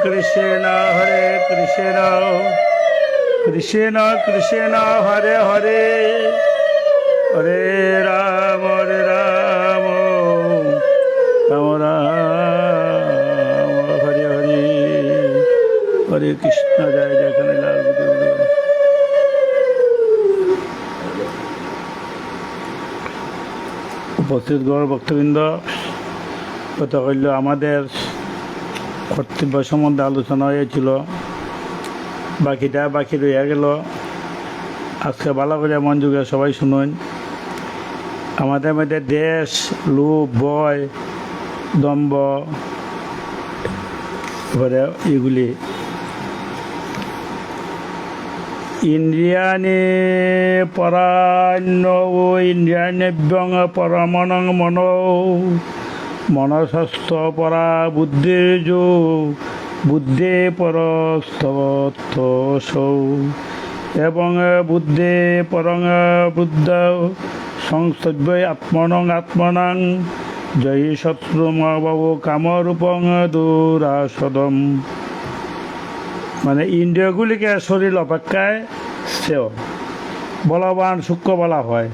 কৃষ্ণ কৃষ্ণ কৃষ্ণ হরে হরে হরে রাম রাম হরে হরে হরে কৃষ্ণ জয় জয় কানাইলাল গুরুদেব। উপস্থিত গৌর ভক্তবৃন্দ, কথা কইল আমাদের কর্তব্য সম্বন্ধে আলোচনা হয়েছিল, বাকিটা বাকি রয়ে গেল। আজকে ভালো করে মনোযোগে সবাই শুনুন। আমাদের মধ্যে দেশ, লোভ, ভয়, দম্ভ, এবারে এগুলি ইন্দ্রিয়াণি পরাণ্য ইন্দ্রিয়াণ্যভ্যং পরমণং মনো মনসস্থ পরা বুদ্ধির্যো বুদ্ধে পরস্তবত্তসৌ এবং বুদ্ধে পরং বুদ্ধ সংস্তব্য আত্মনং আত্মনাং জয়ী শত্রুমবাবু কামরূপং দুরাসদম। মানে ইন্দ্রিয়গুলিকে শরীর অপেক্ষায় শ্রেয়, বলবান সূক্ষ্ম বলা হয়।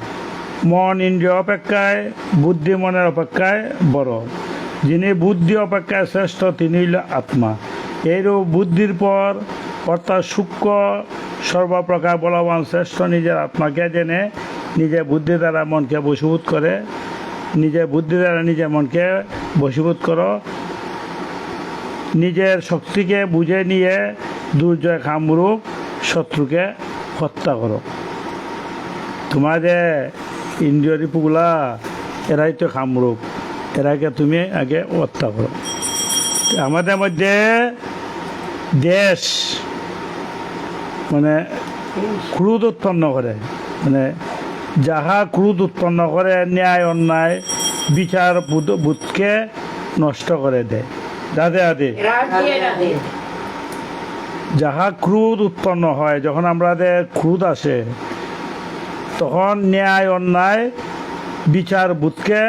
মন ইন্দ্রিয় অপেক্ষায়, বুদ্ধি মনের অপেক্ষায় বড়। যিনি বুদ্ধি অপেক্ষায় শ্রেষ্ঠ তিনি হইল আত্মা। এইরূপ বুদ্ধির পর অর্থাৎ সূক্ষ্ম সর্বপ্রকার বলবান শ্রেষ্ঠ নিজের আত্মাকে জেনে নিজের বুদ্ধি দ্বারা মনকে বশীভূত করে, নিজের বুদ্ধি দ্বারা নিজের মনকে বশীভূত করো, নিজের শক্তিকে বুঝে নিয়ে দুর্জয় কামরূপ শত্রুকে হত্যা করো। তোমাদের ইন্দ্রিয় রিপুগুলা এরাই তো কামরূপ, এরাকে তুমি আগে হত্যা করো। আমাদের মধ্যে দেশ মানে ক্রোধ উৎপন্ন করে, মানে যাহা ক্রোধ উৎপন্ন করে ন্যায় অন্যায় বিচার বোধকে নষ্ট করে দেয়। রাধে রাধে। যাহা ক্রোধ উৎপন্ন হয়, যখন আমাদের ক্রোধ আসে তখন ন্যায় অন্যায় বিচার বোধকে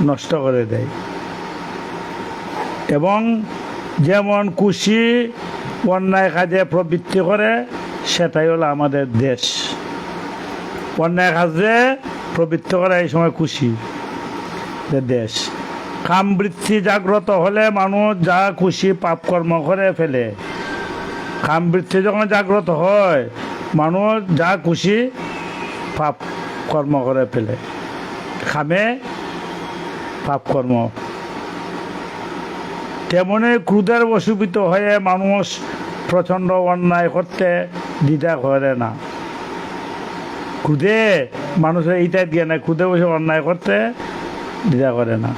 নষ্ট করে দেয়। এবং যেমন খুশি অন্যায় কাজে প্রবৃত্তি করে, সেটাই হলো আমাদের দেশ। অন্যায় কাজে প্রবৃত্তি করে এই সময় খুশি দেশ। কামবৃত্তি জাগ্রত হলে মানুষ যা খুশি পাপ কর্ম করে ফেলে। কামবৃত্তি যখন জাগ্রত হয় মানুষ যা খুশি পাপ কর্ম করে ফেলে, খামে পাপ কর্ম। তেমনি ক্রোধের বশীভূত হয়ে মানুষ প্রচণ্ড অন্যায় করতে দ্বিধা করে না। ক্রোধে মানুষের এইটা দিয়ে না, ক্রোধে বসে অন্যায় করতে দ্বিধা করে না।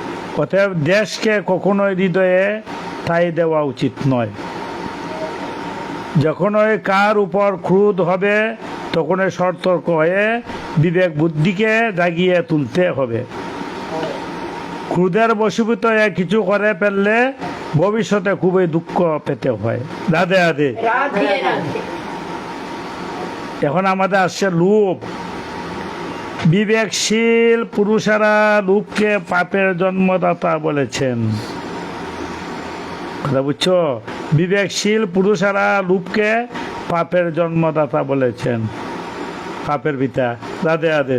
অতএব দেশকে কখনোই হৃদয়ে ঠাঁই দেওয়া উচিত নয়। যখনই কার উপর ক্রোধ হবে তখনই সতর্ক হয়ে বিবেক বুদ্ধিকে জাগিয়ে তুলতে হবে। ক্রোধের বশীভূত হয়ে কিছু করে ফেললে ভবিষ্যতে খুবই দুঃখ পেতে হয়। রাধে রাধে। এখন আমাদের আসছে লোভ। বিবেকশীল পুরুষেরা লোভকে পাপের জন্মদাতা বলেছেন। কথা বুঝছো? বিবেকশীল পুরুষেরা লোভকে পাপের জন্মদাতা বলেছেন, পাপের পিতা। রাধে রাধে।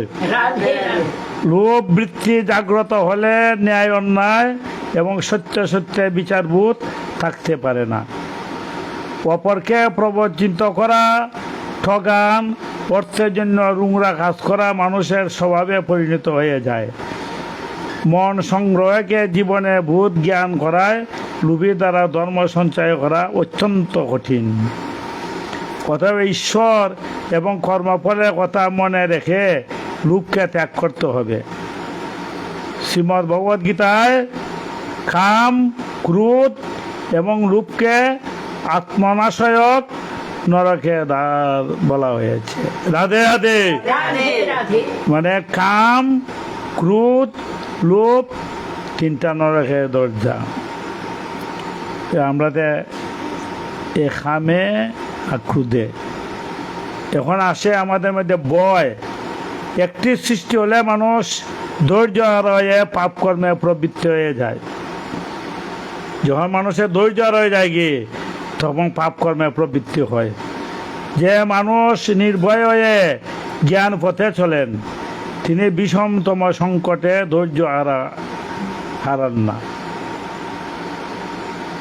লোভ বৃত্তি জাগ্রত হলে ন্যায় অন্যায় এবং সত্য সত্যে বিচারবোধ থাকতে পারে না। অপরকে প্রবঞ্চিত করা, ঠগান, অর্থের জন্য রুংরা কাজ করা মানুষের স্বভাবে পরিণত হয়ে যায়। মন সংগ্রহকে জীবনে ভূত জ্ঞান করায় লোভী দ্বারা ধর্ম সঞ্চয় করা অত্যন্ত কঠিন। অতএব ঈশ্বর এবং কর্মফলের কথা মনে রেখে লোভকে ত্যাগ করতে হবে। শ্রীমদ্ ভগবদ গীতায় কাম, ক্রোধ এবং লোভকে আত্মনাশয়ক নরকে দ্বার বলা হয়েছে। রাধে রাধে। মানে কাম, ক্রোধ, লোভ তিনটা নরকের দরজা। আমরা এ খামে আর ক্রোধে এখন আসে আমাদের মধ্যে ভয়। একটি সৃষ্টি হলে মানুষ ধৈর্য হারিয়ে পাপ কর্মে প্রবৃত্তি হয়ে যায়। যখন মানুষের ধৈর্য রয়ে যায় গিয়ে তখন পাপ কর্মে প্রবৃত্তি হয়। যে মানুষ নির্ভয় হয়ে জ্ঞান পথে চলেন তিনি বিষমতম সংকটে ধৈর্য হারান না।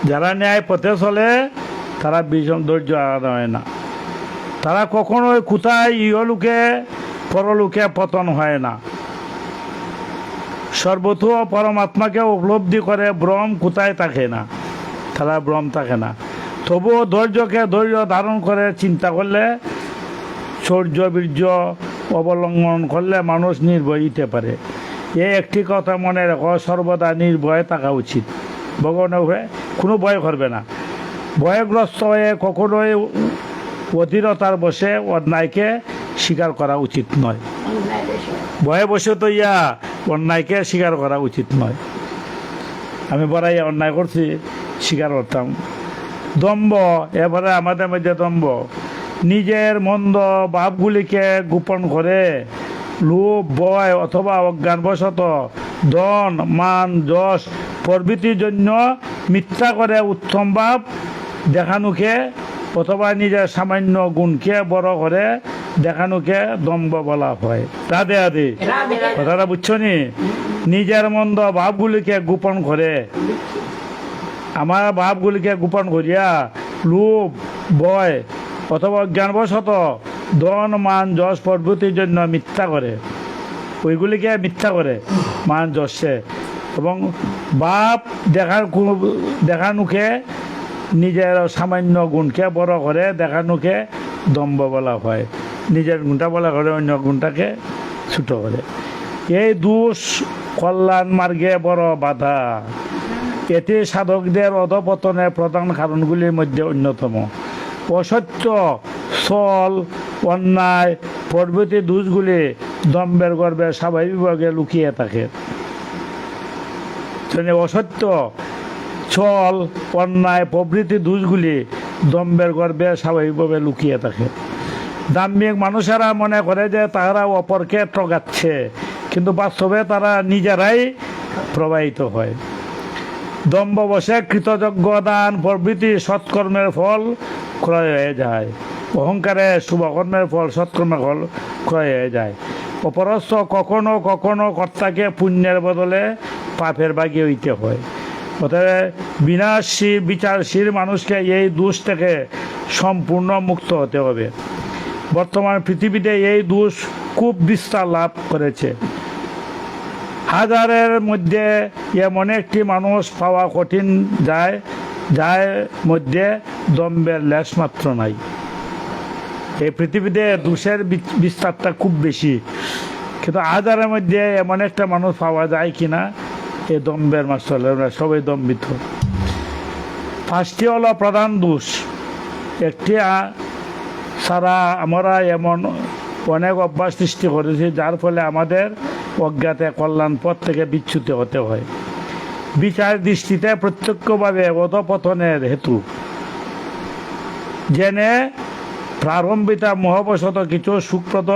যারা ন্যায় পথে চলে তারা বিষম ধৈর্য হারায় না। তারা কখনোই কোথায় ইহলোকে পরলোকে পতন হয় না। সর্বথ পরমাত্মাকে উপলব্ধি করে ভ্রম কোথায় থাকে না, তারা ভ্রম থাকে না। তবুও ধৈর্য ধারণ করে চিন্তা করলে, শৌর্য বীর্য অবলম্বন করলে মানুষ নির্ভয় হতে পারে। এই একটি কথা মনে রাখো, সর্বদা নির্ভয়ে থাকা উচিত। ভগবানের উপরে কোনো ভয় করবে না। ভয়গ্রস্ত হয়ে কখনোই অধীরতার বসে অন্যায়কে স্বীকার করা উচিত নয়। ভয়ে বসে তো অন্যায়কে স্বীকার করা উচিত নয়। আমি বড়াই অন্যায় করছি, স্বীকার করতাম। দম্ভ, এবারে আমাদের মধ্যে দম্ভ, নিজের মন্দ ভাবগুলিকে গোপন করে লোভ, ভয় অথবা অজ্ঞানবশত ধন, মান, যশ প্রভৃতির জন্য মিথ্যা করে উত্তম ভাব দেখানোকে অথবা নিজের সামান্য গুণকে বড় করে দেখানোকে দম্ভ বলা হয়। রাধে রাধে, কথাটা বুঝছো নি? নিজের মন্দ ভাবগুলিকে গোপন করে, আমার ভাবগুলিকে গোপন করিয়া লোভ, ভয় অথবা জ্ঞানবশত ধন, মান, যশ প্রভৃতির জন্য মিথ্যা করে, ওইগুলিকে মিথ্যা করে মান যশে এবং ভাব দেখানোকে নিজের সামান্য গুণকে বড় করে দেখানোকে দম্ভ বলা হয়। নিজের গুণটা বলা করে অন্য গুণটাকে ছোট করে। এই দোষ কল্যাণ মার্গে বড় বাধা। এটি সাধকদের অধপতনের প্রধান কারণগুলির মধ্যে অন্যতম। অসত্য, ছল, অন্যায় প্রভৃতি দোষগুলি দম্ভের গর্ভে স্বাভাবিকভাবে লুকিয়ে থাকে। অসত্য, ছল, অন্যায় প্রভৃতি দোষগুলি দম্ভের গর্ভে স্বাভাবিকভাবে লুকিয়ে থাকে। দাম্ভিক মানুষেরা মনে করে যে তারা অপরকে ঠকাচ্ছে, কিন্তু বাস্তবে তারা নিজেরাই প্রবাহিত হয়। দম্ভবশে কৃতযজ্ঞ, দান প্রভৃতি সৎকর্মের ফল ক্রয় হয়ে যায়। অহংকারে শুভকর্মের ফল, সৎকর্মের ফল ক্রয় হয়ে যায়। অপরস্ত কখনো কখনো কর্তাকে পুণ্যের বদলে পাপের ভাগী হইতে হয়। অতএব বিনাশী বিচারশীল মানুষকে এই দোষ থেকে সম্পূর্ণ মুক্ত হতে হবে। বর্তমান পৃথিবীতে এই দোষ খুব বিস্তার লাভ করেছে। হাজারের মধ্যে এমন একটি মানুষ পাওয়া কঠিন যার মধ্যে দম্ভের লেশ মাত্র নাই। এই পৃথিবীতে দোষের বিস্তারটা খুব বেশি, কিন্তু হাজারের মধ্যে এমন একটা মানুষ পাওয়া যায় কিনা এই দম্ভের মাস্টার, সবাই দম্ভিত। পাঁচটি হলো প্রধান দোষ। একটি সারা আমরা এমন অনেক অভ্যাস সৃষ্টি করেছি যার ফলে আমাদের অজ্ঞাতে কল্যাণ পথ থেকে বিচ্যুত হতে হয়। বিচার দৃষ্টিতে প্রত্যক্ষভাবে অধপতনের হেতু জেনে প্রারম্ভিতা মোহবশত কিছু সুখপ্রদ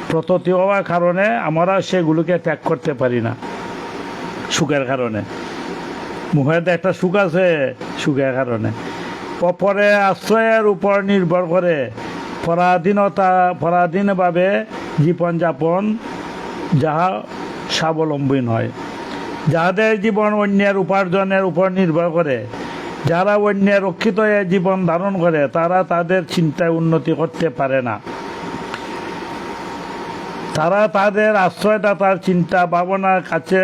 প্রতীতি হওয়ার কারণে আমরা সেগুলোকে ত্যাগ করতে পারি না। সুখের কারণে, মুখের একটা সুখ আছে, সুখের কারণে অপরের আশ্রয়ের উপর নির্ভর করে পরাধীনভাবে জীবনযাপন যাহা স্বাবলম্বী নয়। যাহাদের জীবন অন্যের উপার্জনের উপর নির্ভর করে, যারা অন্যের রক্ষিত হয়ে জীবন ধারণ করে, তারা তাদের চিন্তায় উন্নতি করতে পারে না। তারা তাদের আশ্রয়দাতার চিন্তা ভাবনার কাছে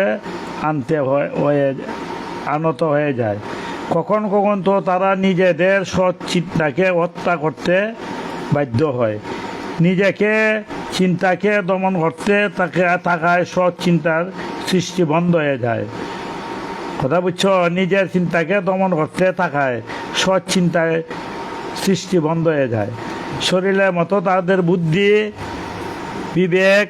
আনত হয়ে যায়। কখন কখন তো তারা নিজেদের সৎ চিন্তাকে হত্যা করতে বাধ্য হয়। নিজেকে চিন্তাকে দমন করতে থাকায় সৎ চিন্তার সৃষ্টি বন্ধ হয়ে যায়। কথা বুঝছো? নিজের চিন্তাকে দমন করতে থাকায় সৎ চিন্তায় সৃষ্টি বন্ধ হয়ে যায়। শরীরের মতো তাদের বুদ্ধি, বিবেক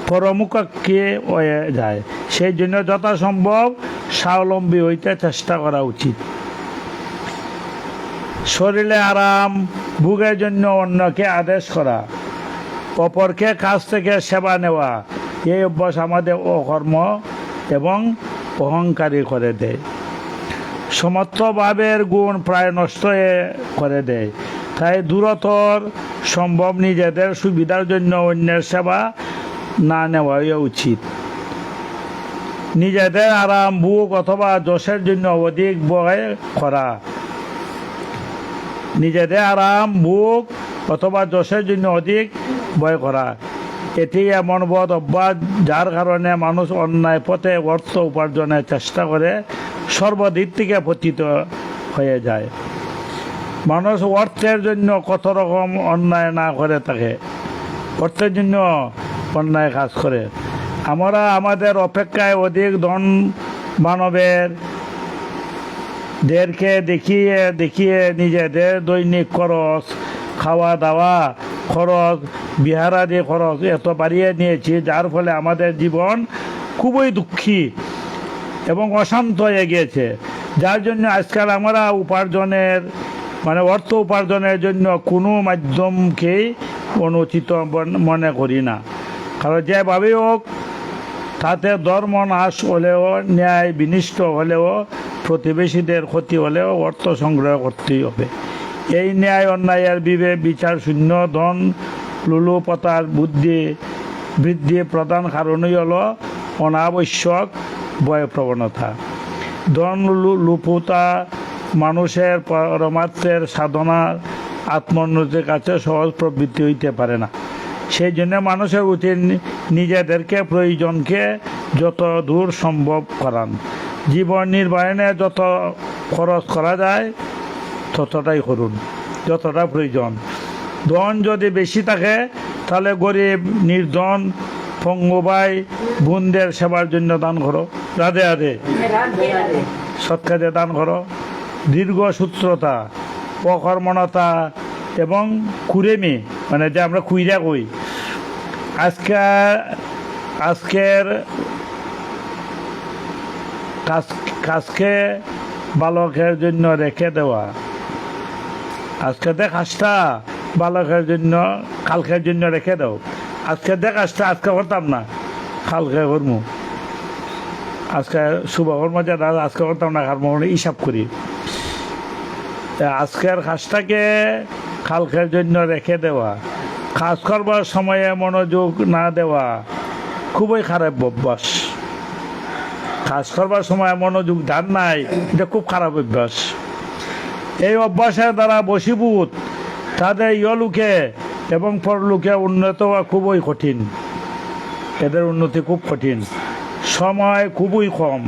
পরমুখী হয়ে যায়। সেই জন্য যথাসম্ভব স্বাবলম্বী হইতে চেষ্টা করা উচিত। শরীরে আরাম ভোগের জন্য অন্যকে আদেশ করা, অপরকে কাছ থেকে সেবা নেওয়া, এই অভ্যাস আমাদের অকর্ম এবং অহংকারী করে দেয়। সমস্ত ভাবের গুণ প্রায় নষ্ট করে দেয়। তাই দূরতর সম্ভব নিজেদের সুবিধার জন্য অন্যের সেবা না নেওয়াই উচিত। নিজেদের আরাম ভোগ অথবা যশের জন্য অধিক ব্যয় করা, নিজেদের আরাম ভোগ অথবা যশের জন্য অধিক ব্যয় করা, এটি এমন বদ অভ্যাস যার কারণে মানুষ অন্যায় পথে অর্থ উপার্জনের চেষ্টা করে সর্বদিক থেকে পতিত হয়ে যায়। মানুষ অর্থের জন্য কত রকম অন্যায় না করে থাকে, অর্থের জন্য অন্যায় কাজ করে। আমরা আমাদের অপেক্ষায় অধিক ধন মানবের দেরকে দেখিয়ে দেখিয়ে নিজেদের দৈনিক খরচ, খাওয়া দাওয়া খরচ, বিহারাদি খরচ এত বাড়িয়ে নিয়েছি, যার ফলে আমাদের জীবন খুবই দুঃখী এবং অশান্ত হয়ে গিয়েছে। যার জন্য আজকাল আমরা উপার্জনের অর্থ উপার্জনের জন্য কোনো মাধ্যমকেই অনুচিত মনে করি না। কারণ যেভাবেই হোক তাতে ধর্ম নাশ হলেও, ন্যায় বিনিষ্ট হলেও, প্রতিবেশীদের ক্ষতি হলেও অর্থ সংগ্রহ করতেই হবে। এই ন্যায় অন্যায়ের বিচার শূন্য ধন লুলুপতার বৃদ্ধি প্রধান কারণই হলো অনাবশ্যক ব্যয় প্রবণতা। ধন লুপতা মানুষের পরমাত্মের সাধনার আত্মোন্নতির কাছে সহজ প্রবৃত্তি হইতে পারে না। সেই জন্য মানুষের উচিত নিজেদেরকে প্রয়োজনকে যত দূর সম্ভব করান। জীবন নির্বাহনে যত খরচ করা যায় ততটাই করুন, যতটা প্রয়োজন। ধন যদি বেশি থাকে তাহলে গরিব, নির্ধন, পঙ্গু ভাই বোনদের সেবার জন্য দান করো, রাধে রাধে, সৎ কাজে দান করো। দীর্ঘসূত্রতা, অকর্মণতা এবং কুড়েমি, যে আমরা কুইরা কই, আজকের কাজকে বালকের জন্য রেখে দেওয়া, আজকে কাজটা বালকের জন্য কালকের জন্য রেখে দাও। আজকে কাজটা আজকে করতাম না, কালকে করবো। আজকে শুভকর্ম যেটা আজকে করতাম না, কর্ম হিসাব করি। আজকের কাজটাকে কালকের জন্য রেখে দেওয়া, কাজ করবার সময়ে মনোযোগ না দেওয়া খুবই খারাপ অভ্যাস। কাজ করবার সময় মনোযোগ ধার নাই, এটা খুব খারাপ অভ্যাস। এই অভ্যাসের দ্বারা বশীভূত তাদের ইহলোকে এবং পরলোকে উন্নত হওয়া খুবই কঠিন। এদের উন্নতি খুব কঠিন, সময় খুবই কম,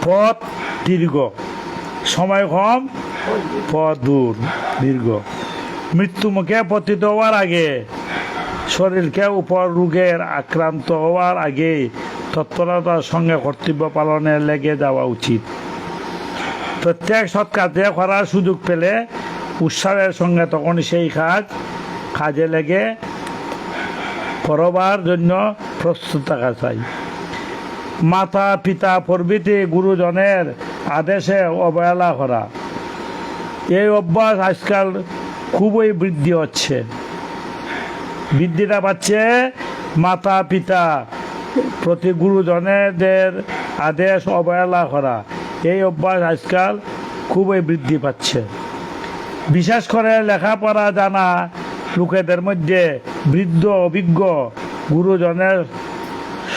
পথ দীর্ঘ। সময় কম, পথ দীর্ঘ। মৃত্যুমুখে পতিত হওয়ার আগে, শরীরকে উপর রোগের আক্রান্ত হওয়ার আগে তৎপরতার সঙ্গে কর্তব্য পালনে লেগে যাওয়া উচিত। প্রত্যেক সৎ কাজে করার সুযোগ পেলে উৎসাহের সঙ্গে তখন সেই কাজে লেগে করবার জন্য প্রস্তুত থাকা চাই। মাতা পিতা প্রভৃতি গুরুজনের আদেশে অবহেলা করা, এই অভ্যাস আজকাল খুবই বৃদ্ধি হচ্ছে। বৃদ্ধিটা পাচ্ছে মাতা পিতা প্রতি গুরুজনেদের আদেশ অবহেলা করা, এই অভ্যাস আজকাল খুবই বৃদ্ধি পাচ্ছে। বিশেষ করে লেখাপড়া জানা লোকেদের মধ্যে বৃদ্ধ অভিজ্ঞ গুরুজনের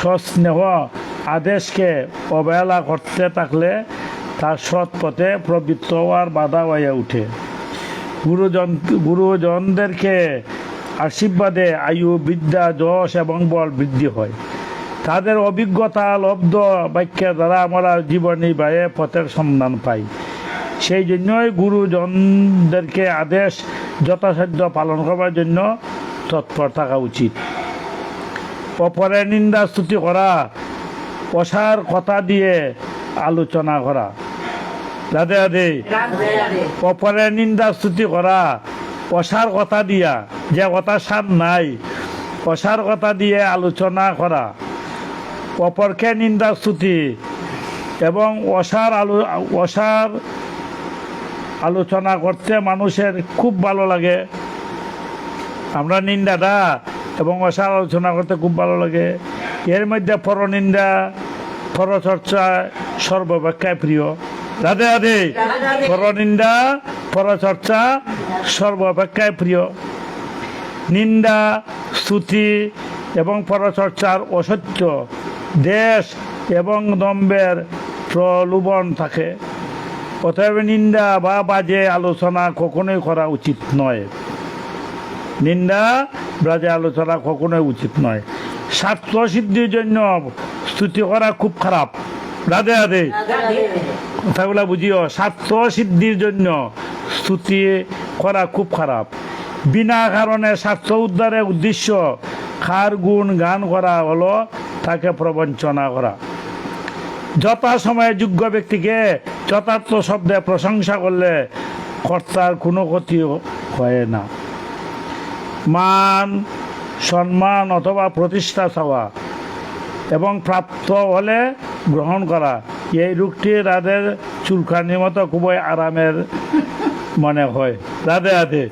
সস্নেহ আদেশকে অবহেলা করতে থাকলে তার সৎ পথে প্রবৃত্ত হওয়ার বাধা হয়ে ওঠে। গুরুজনদেরকে আশীর্বাদে আয়ু, বিদ্যা, যশ এবং বল বৃদ্ধি হয়। তাদের অভিজ্ঞতা লব্ধ বাক্যের দ্বারা আমরা জীবন নির্বাহে পথের সন্ধান পাই। সেই জন্যই গুরুজনদেরকে আদেশ যথাসাধ্য পালন করবার জন্য তৎপর থাকা উচিত। অপরের নিন্দা স্তুতি করা, অসার কথা দিয়ে আলোচনা করা, রাধে রাধে, অপরের নিন্দা স্তুতি করা, অসার কথা দিয়া, যে কথা সার নাই, অসার কথা দিয়ে আলোচনা করা, অপরকে নিন্দা স্তুতি এবং অসার আলোচনা করতে মানুষের খুব ভালো লাগে। আমরা নিন্দাটা এবং অসার আলোচনা করতে খুব ভালো লাগে। এর মধ্যে পরনিন্দা, পরচর্চা সর্বাপেক্ষায় প্রিয়। রাধে রাধে। পরনিন্দা পরচর্চা সর্বাপেক্ষায় প্রিয়। নিন্দা স্তুতি এবং পরচর্চার অসত্য, দেশ এবং দম্ভের প্রলোভন থাকে। অতএব নিন্দা বা বাজে আলোচনা কখনোই করা উচিত নয়। নিন্দা বাজে আলোচনা কখনোই উচিত নয়। স্বার্থ সিদ্ধির জন্য স্তুতি করা খুব খারাপ। রাধে রাধে। কথাগুলা বুঝিও, স্বার্থ সিদ্ধির জন্য স্তুতি করা খুব খারাপ। বিনা কারণে স্বার্থ উদ্ধারের উদ্দেশ্য খার গুণ গান করা হলো তাকে প্রবঞ্চনা করা। যথাসময়ে যোগ্য ব্যক্তিকে যথার্থ শব্দে প্রশংসা করলে কর্তার কোনো ক্ষতি হয় না। মান সম্মান অথবা প্রতিষ্ঠা চাওয়া এবং প্রাপ্ত হলে গ্রহণ করা, এই রোগটি রাধের চুলকানির মতো খুবই আরামের মনে হয়। রাধে রাধে।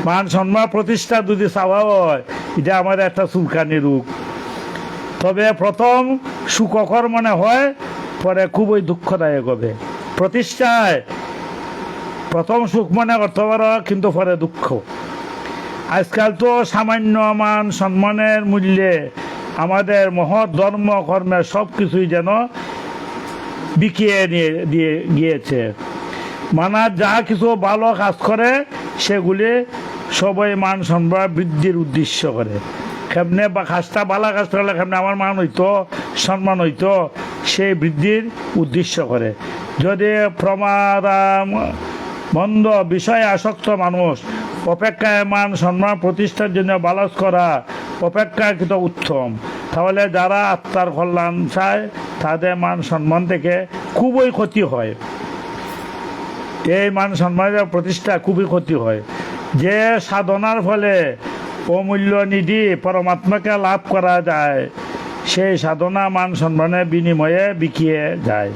মান সম্মান প্রতিষ্ঠা যদি চাওয়া হয়, এটা আমাদের একটা চুলকানি রোগ। তবে প্রথম সুখকর মনে হয়, পরে খুবই দুঃখদায়ক হবে। প্রতিষ্ঠায় প্রথম সুখ মনে করতে পারো, কিন্তু পরে দুঃখ। আজকাল তো সামান্য মান সম্মানের মূল্যে আমাদের মহৎ ধর্ম কর্মের সব কিছুই যেন বিকিয়ে দিয়ে গিয়েছে। মানার যা কিছু ভালো কাজ করে সেগুলি সবাই মান সম্মান বৃদ্ধির উদ্দেশ্য করে। কেমনে বা কাজটা ভালো কাজ করলে কেমনে আমার মান হইতো, সম্মান হইতো, সেই বৃদ্ধির উদ্দেশ্য করে। যদি মন্দ বিষয়ে আসক্ত মানুষ অপেক্ষায় মান সম্মান প্রতিষ্ঠার জন্য বালস করা অপেক্ষাকৃত উত্তম, তাহলে যারা আত্মার কল্যাণ চায় তাদের মান সম্মান থেকে খুবই ক্ষতি হয়। এই মান সম্মানের প্রতিষ্ঠা খুবই ক্ষতি হয়। যে সাধনার ফলে অমূল্য নিধি পরমাত্মাকে লাভ করা যায়, সেই সাধনা মান সম্মানের বিনিময়ে বিকিয়ে যায়।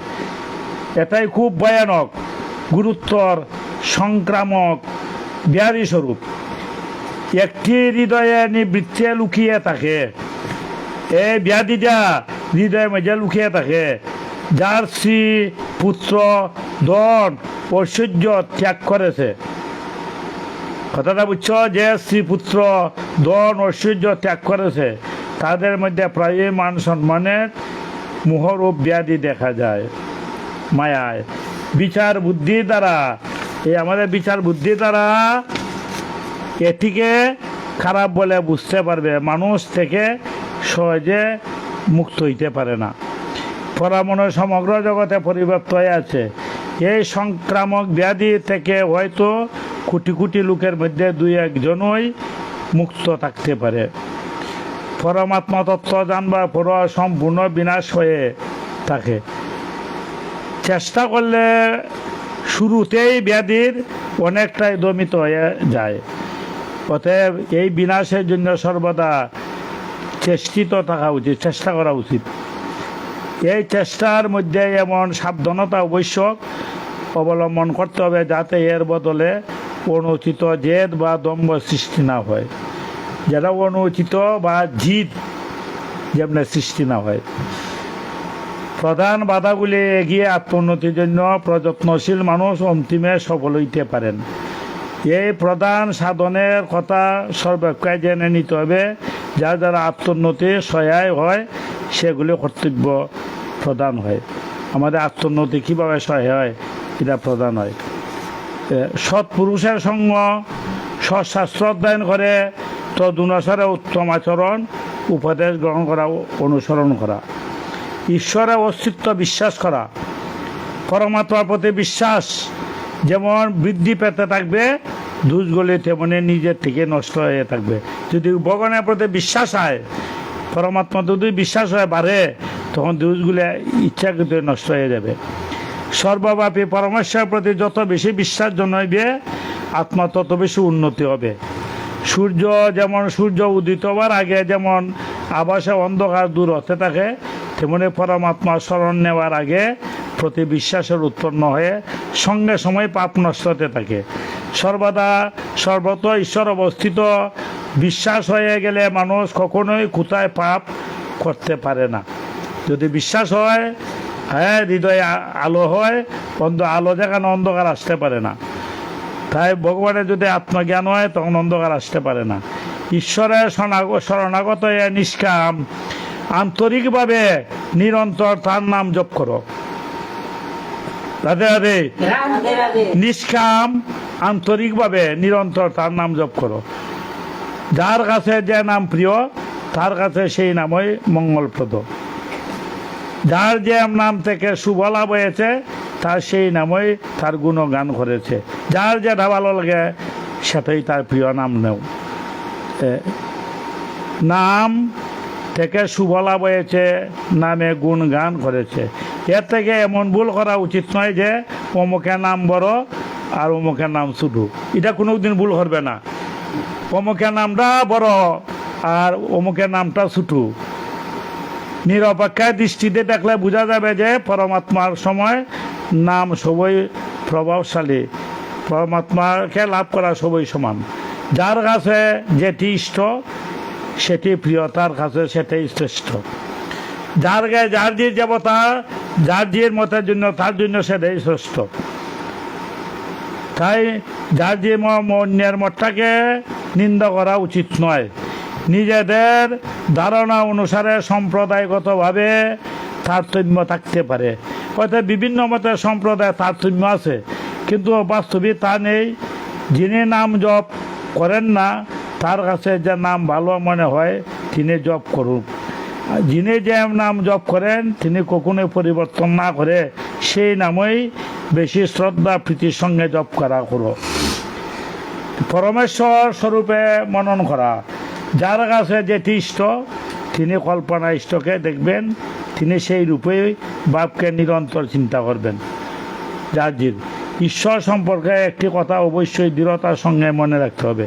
এটাই খুব ভয়ানক, গুরুত্বর, সংক্রামক ব্যাধি স্বরূপ। একটি হৃদয়ে নিবৃত্তে লুকিয়ে থাকে। এই ব্যাধিটা হৃদয়ের মধ্যে লুকিয়ে থাকে। যার স্ত্রী পুত্র ধন ঐশ্বর্য ত্যাগ করেছে, কথাটা বুঝছো, যে স্ত্রী পুত্র ধন ঐশ্বর্য ত্যাগ করেছে তাদের মধ্যে প্রায়ই মান সম্মানের মোহরূপ ব্যাধি দেখা যায়। মায়ায় বিচার বুদ্ধি দ্বারা, এই আমাদের বিচার বুদ্ধি দ্বারা এটিকে খারাপ বলে বুঝতে পারবে, মানুষ থেকে সহজে মুক্ত হইতে পারে না। পরামনে সমগ্র জগতে পরিব্যাপ্ত হয়ে আছে। এই সংক্রামক ব্যাধি থেকে হয়তো কোটি কোটি লোকের মধ্যে দুই একজনই মুক্ত থাকতে পারে। পরমাত্মা তত্ত্ব জানবার পর সম্পূর্ণ বিনাশ হয়ে থাকে। চেষ্টা করলে শুরুতেই ব্যাধির অনেকটাই দমিত হয়ে যায়। অতএব এই বিনাশের জন্য সর্বদা চেষ্টিত থাকা উচিত, চেষ্টা করা উচিত। এই চেষ্টার মধ্যে এমন সাবধানতা আবশ্যক অবলম্বন করতে হবে যাতে এর বদলে অনুচিত জেদ বা দম্ভ সৃষ্টি না হয়। যেটা অনুচিত বা জিদ যেমন সৃষ্টি না হয়। প্রধান বাধাগুলি এগিয়ে আত্মোন্নতির জন্য প্রযত্নশীল মানুষ অন্তিমে সফল হইতে পারেন। এই প্রধান সাধনের কথা সর্বাপেক্ষা জেনে নিতে হবে। যার দ্বারা আত্মোন্নতি সহায় হয় সেগুলি কর্তব্য প্রদান হয়। আমাদের আত্মোন্নতি কীভাবে সহায় হয়, এটা প্রদান হয়। সৎপুরুষের সঙ্গ, সৎশাস্ত্র অধ্যয়ন করে তদনুসারে উত্তম আচরণ উপদেশ গ্রহণ করা, অনুসরণ করা, ঈশ্বরের অস্তিত্ব বিশ্বাস করা, পরমাত্মার প্রতি বিশ্বাস যেমন বৃদ্ধি পেতে থাকবে, দোষগুলি তেমনি নিজের থেকে নষ্ট হয়ে থাকবে। যদি ভগবানের প্রতি বিশ্বাস হয়, পরমাত্মা যদি বিশ্বাস হয় বাড়ে, তখন দোষগুলি ইচ্ছাকৃত নষ্ট হয়ে যাবে। সর্বব্যাপী পরমেশ্বরের প্রতি যত বেশি বিশ্বাস জন্মাইবে, আত্মা তত বেশি উন্নতি হবে। সূর্য উদিত হওয়ার আগে যেমন আবাসে অন্ধকার দূর হতে থাকে, তেমনি পরমাত্মা স্মরণ নেওয়ার আগে প্রতি বিশ্বাসের উৎপন্ন হয়ে সঙ্গে সময় পাপ নষ্ট হতে থাকে। সর্বত্র ঈশ্বর অবস্থিত বিশ্বাস হয়ে গেলে মানুষ কখনোই কোথায় পাপ করতে পারে না। যদি বিশ্বাস হয় হ্যাঁ, হৃদয়ে আলো হয়, আলো যেখানে অন্ধকার আসতে পারে না। তাই ভগবানের যদি আত্মজ্ঞান হয় তখন অন্ধকার আসতে পারে না। ঈশ্বরের শরণাগত নিষ্কাম আন্তরিকভাবে নিরন্তর তার নাম জপ করো। রাধে রাধে। নিষ্কাম আন্তরিকভাবে নিরন্তর তার নাম জপ করো। যার কাছে যে নাম প্রিয় তার কাছে সেই নামই মঙ্গলপ্রদ। যার যে নাম থেকে শুভ লাভ হয়েছে তার সেই নামই তার গুণগান করেছে। যার যেটা ভালো লাগে সেটাই তার প্রিয় নাম নেও। নাম থেকে শুভ লাভ হয়েছে, নামে গুণগান করেছে। এর থেকে এমন ভুল করা উচিত নয় যে অমুকের নাম বড় আর অমুকের নাম ছোট। এটা কোনোদিন ভুল করবে না। অমুকের নামটা বড় আর অমুকের নামটা ছোট। নিরপেক্ষায় দৃষ্টিতে দেখলে বোঝা যাবে যে পরমাত্মার সময় নাম সবই প্রভাবশালী, পরমাত্মাকে লাভ করা সবই সমান। যার কাছে যেটি ইষ্ট সেটি প্রিয়, তার কাছে সেটাই শ্রেষ্ঠ। যার যে দেবতা যার যে মতের জন্য তার জন্য সেটাই শ্রেষ্ঠ। তাই যার যে অন্যের মতটাকে নিন্দা করা উচিত নয়। নিজেদের ধারণা অনুসারে সম্প্রদায়গতভাবে তারতম্য থাকতে পারে, হয়তো বিভিন্ন মতের সম্প্রদায় তারতম্য আছে, কিন্তু বাস্তবিক তা নেই। যিনি নাম জপ করেন না তার কাছে যে নাম ভালো মনে হয় তিনি জপ করুন। যিনি যে নাম জপ করেন তিনি কখনোই পরিবর্তন না করে সেই নামই বেশি শ্রদ্ধা প্রীতির সঙ্গে জপ করা করো। পরমেশ্বর স্বরূপে মনন করা। যার কাছে যেটি ইষ্ট তিনি কল্পনা ইষ্টকে দেখবেন, তিনি সেই রূপেই বাপকে নিরন্তর চিন্তা করবেন। যার ঈশ্বর সম্পর্কে একটি কথা অবশ্যই দৃঢ়তার সঙ্গে মনে রাখতে হবে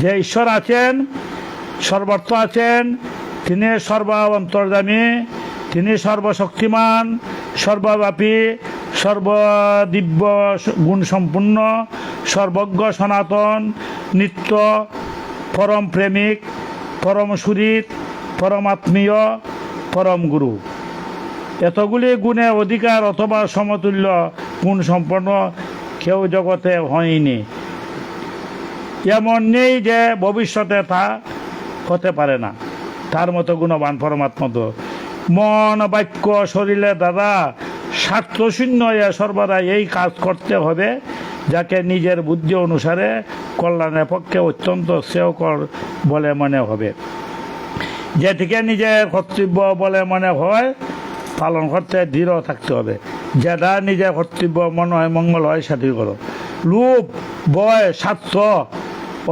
যে ঈশ্বর আছেন, সর্বত্র আছেন, তিনি সর্বান্তর্যামী, তিনি সর্বশক্তিমান, সর্বব্যাপী, সর্বদিব্য গুণসম্পন্ন, সর্বজ্ঞ, সনাতন, নিত্য, পরম প্রেমিক, পরম সুরিত, পরমাত্মীয়, পরম গুরু। এতগুলি গুণে অধিকার অথবা সমতুল্য গুণ সম্পন্ন কেউ জগতে হয়নি। এমন নেই যে ভবিষ্যতে তা হতে পারে না। তার মতো গুণবান পরমাত্মা তো মন, বাক্য, শরীরের দ্বারা স্বার্থশূন্য সর্বদা এই কাজ করতে হবে যাকে নিজের বুদ্ধি অনুসারে কল্যাণের পক্ষে অত্যন্ত শ্রেয়কর বলে মনে হবে। যেটিকে নিজের কর্তব্য বলে মনে হয় পালন করতে দৃঢ় থাকতে হবে। যেটা নিজের কর্তব্য মনে হয় মঙ্গল হয় সেটি করো। লোভ, ভয়, স্বার্থ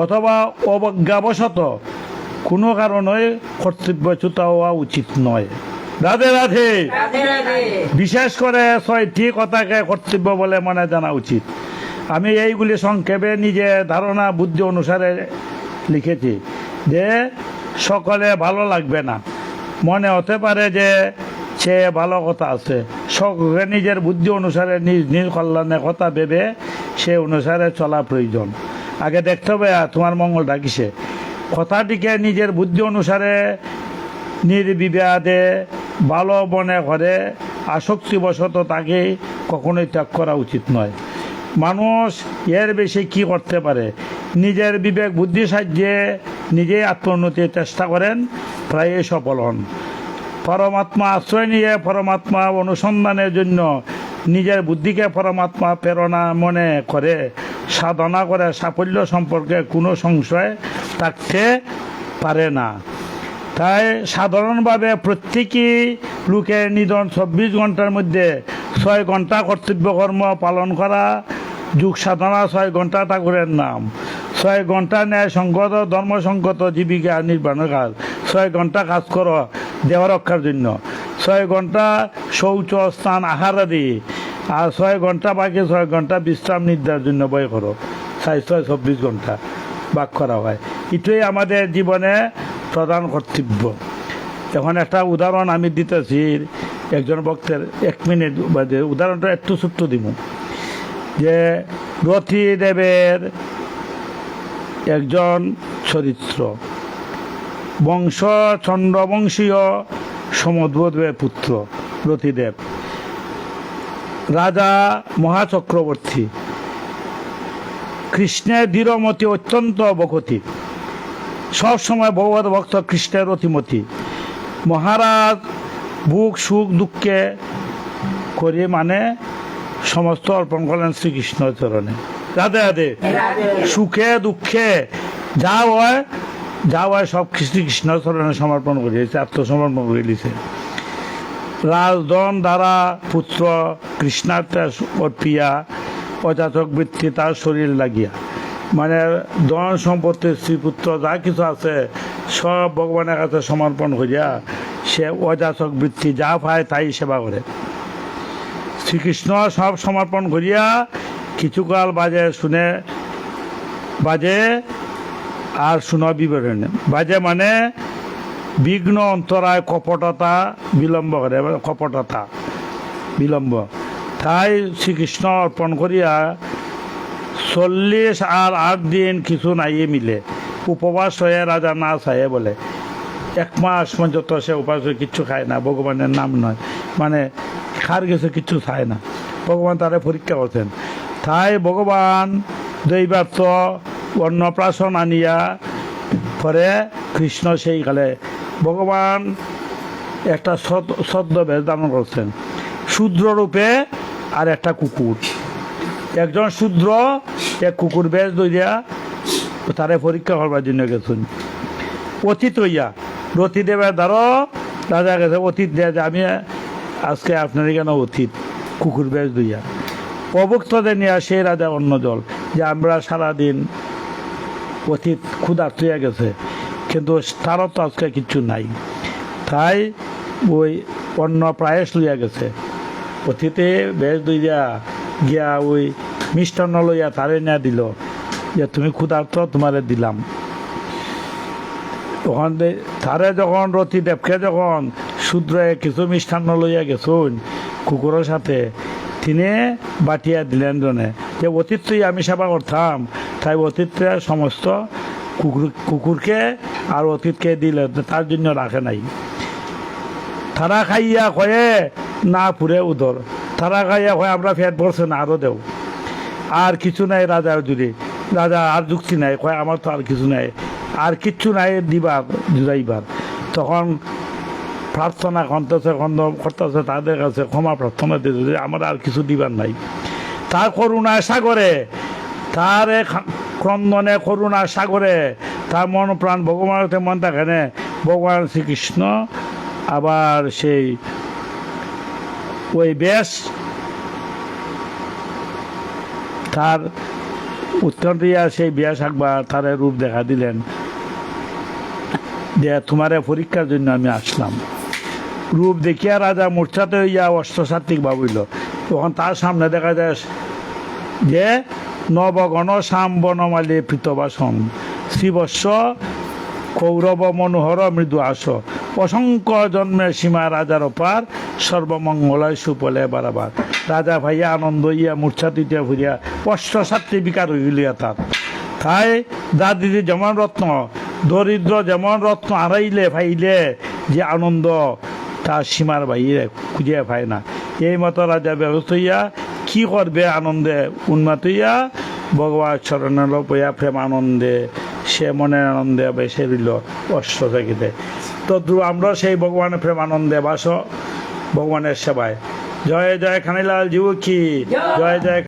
অথবা অবজ্ঞাবশত কোনো কারণে কর্তব্যচ্যুত হওয়া উচিত নয়। রাধে রাধে। বিশেষ করে 6টি কথাকে কর্তব্য বলে মনে জানা উচিত। আমি এইগুলি সংক্ষেপে নিজের ধারণা বুদ্ধি অনুসারে লিখেছি যে সকলে ভালো লাগবে না, মনে হতে পারে যে সে ভালো কথা আছে। সকলে নিজের বুদ্ধি অনুসারে নিজ নিজ কল্যাণের কথা ভেবে সে অনুসারে চলা প্রয়োজন। আগে দেখতে হবে তোমার মঙ্গলটা কিসে। কথাটিকে নিজের বুদ্ধি অনুসারে নির্বিবাদে ভালো মনে করে আসক্তিবশত তাকে কখনোই ত্যাগ করা উচিত নয়। মানুষ এর বেশি কি করতে পারে? নিজের বিবেক বুদ্ধি সাহায্যে নিজেই আত্মোন্নতির চেষ্টা করেন, প্রায়ই সফল হন। পরমাত্মা আশ্রয় নিয়ে পরমাত্মা অনুসন্ধানের জন্য নিজের বুদ্ধিকে পরমাত্মা প্রেরণা মনে করে সাধনা করে সাফল্য সম্পর্কে কোনো সংশয় থাকতে পারে না। তাই সাধারণভাবে প্রত্যেকই লোকের নিধন 24 ঘন্টার মধ্যে 6 ঘন্টা কর্তব্য কর্ম পালন করা, যোগ সাধনা 6 ঘন্টা ঠাকুরের নাম, 6 ঘন্টা ন্যায় সংগত ধর্মসংগত জীবিকা নির্বাণের কাজ, 6 ঘন্টা কাজ করো দেহ রক্ষার জন্য, 6 ঘন্টা শৌচ স্নান আহার আদি, আর 6 ঘন্টা বাকি 6 ঘন্টা বিশ্রাম নিদ্রার জন্য বয় করো। 24 ঘন্টা ভাগ করা হয়। এটাই আমাদের জীবনে প্রধান কর্তব্য। এখন একটা উদাহরণ আমি দিতেছি একজন ভক্তের, 1 মিনিট বাদে উদাহরণটা একটু ছোট্ট দিব। যে রতিদেবের একজন চরিত্র, বংশ চন্দ্রবংশীয় সমুদ্রদেবের পুত্র রতিদেব। রাজা মহাচক্রবর্তী, কৃষ্ণের দৃঢ়মতি অত্যন্ত অবগতি, সবসময় ভগবত ভক্ত কৃষ্ণের অতিমতি। মহারাজ বুক সুখ দুঃখে করে মানে সমস্ত অর্পণ করলেন শ্রীকৃষ্ণ চরণে। রাধে রাধে। সুখে দুঃখে যা হয় সব শ্রীকৃষ্ণ চরণে সমর্পণ করিয়েছে, আত্মসমর্পণ করে দিয়েছে। রাজধন দ্বারা পুত্র কৃষ্ণার্থে অর্পিয়া, অযাচক বৃত্তি তার শরীর লাগিয়া, মানে ধন সম্পত্তি শ্রীপুত্র যা কিছু আছে সব ভগবানের কাছে সমর্পণ করিয়া সে অযাচক বৃত্তি যা পায় তাই সেবা করে। শ্রীকৃষ্ণ সব সমর্পণ করিয়া কিছুকাল বাজে আর শুনো বিবরণ। বাজে মানে বিঘ্ন অন্তরায় কপটতা বিলম্ব করে, কপটতা বিলম্ব। তাই শ্রীকৃষ্ণ অর্পণ করিয়া 40 দিন কিছু নাই মিলে উপবাস হয়ে রাজা না চাহে বলে 1 মাস পর্যন্ত সে উপাস হয়ে কিচ্ছু খায় না, ভগবানের নাম নয়, মানে খার গেছে কিচ্ছু খায় না। ভগবান তারে পরীক্ষা করছেন। তাই ভগবান দৈবার্থ অন্নপ্রাশন আনিয়া পরে কৃষ্ণ সেই কালে ভগবান একটা ছদ্মবেশ ধারণ করছেন, শূদ্র রূপে আর একটা কুকুর। একজন শূদ্র এক কুকুর বেশ দইয়া তারে পরীক্ষা করবার জন্য গেছেন। অতীত হইয়া রতিদেবের দ্বারা রাজা গেছে, অতীত দেয়া যে আমি আজকে আপনার এখানে অতীত কুকুর বেশ দইয়া অভুক্তদের নিয়ে আসে রাজা অন্য জল, যে আমরা সারাদিন অতীত ক্ষুধার্ত হয়ে গেছে, কিন্তু তারও তো আজকে কিচ্ছু নাই। তাই ওই অন্য প্রায়শ লইয়া গেছে, অতীতে বেশ দইয়া গিয়া ওই মিষ্টান্ন লইয়া তারে নিয়ে দিল, যে তুমি ক্ষুধার্ত তোমারে দিলাম। তখন তারে যখন রতিদেবকে যখন শূদ্রে কিছু মিষ্টান্ন লইয়া গেছুন কুকুরের সাথে, তিনি বাটিয়া দিলেন জনে, যে অতীতই আমি সেবা করতাম, তাই অতীতে সমস্ত কুকুরকে আর অতীতকে দিলে, তার জন্য রাখে নাই। তারা খাইয়া কয়ে না পুরে উদর, তারা খাইয়া কয়ে আমরা ফেট ভরছে না, আরও দেও, আর কিছু নাই রাজার জুড়ে। রাজা আর যুক্তি নাই, কয় আমার তো আর কিছু নাই, আর কিচ্ছু নাই দিবার জুড়াইবার। তখন প্রার্থনা করতেছে তাদের কাছে, ক্ষমা প্রার্থনা দিতে, আমার আর কিছু দিবার নাই। তার করুণা সাগরে, তার ক্রন্দনে করুণা সাগরে তার মন প্রাণ ভগবানের মন থাকে না। ভগবান শ্রীকৃষ্ণ আবার সেই ওই বেশ তার উত্তর দিয়া সেই বিয়াস একবার তার রূপ দেখা দিলেন, যে তোমার পরীক্ষার জন্য আমি আসলাম। রূপ দেখিয়া রাজা মূর্ছাতে হইয়া অষ্টসাত্ত্বিক ভাবিল। তখন তার সামনে দেখা যায় যে নবগণ শ্যাম বনমালী পৃতবাসন, শ্রীবৎস কৌরব মনোহর মৃদু আস, অসংখ্য জন্মের সীমা রাজার অপার, সর্বমঙ্গলায় সুপলে বারাবার। রাজা ভাইয়া আনন্দ ইয়া মূর্ছা দিতে ফুরিয়া অষ্টসাত্ত্বিক বিকার হইলিয়া তার। তাই দাদিদি যেমন রত্ন, দরিদ্র যেমন রত্ন হারাইলে ভাইলে যে আনন্দ তার সীমার বাইরে খুঁজিয়া পায় না। এই মতো রাজা ব্যবস্থা হইয়া কি করবে আনন্দে উন্মাত হইয়া ভগবান চরণে লইয়া প্রেম আনন্দে সে মনের আনন্দে বেসে রইল অষ্ট থাকিতে। তদ্রু আমরা সেই ভগবানের প্রেম আনন্দে বাস ভগবানের সেবায়। জয় জয় খানিলাল জীব কি জয় জয়।